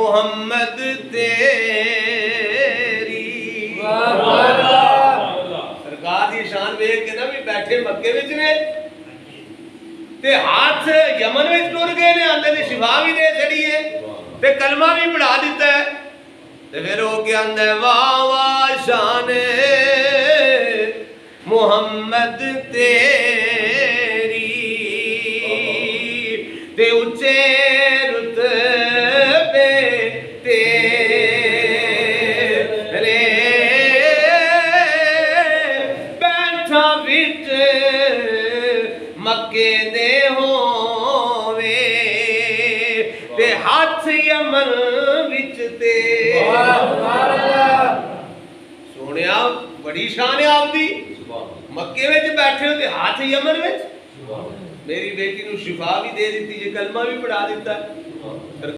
मुहम्मद तेरी। सरकार की शान वेख के ना भी बैठे मक्के विच ने ते हाथ यमन विच टुर गए ने, आंदे ने शिफा भी दे छड़ी है ते कलमा भी पढ़ा दिता है। ते फिर हो के आंदा है वाह वाह शान मुहम्मद तेरी, ते उच्चे रुतबे तेरे, बैठा विच मक्के दे होवे ते हाथ यमन विच ते। सोनिया बड़ी शान है आपदी, मक्के विच बैठे हो ते हाथ यमन विच। मेरी बेटी नूं शिफा भी दे दी, कलमा भी पढ़ा दिता।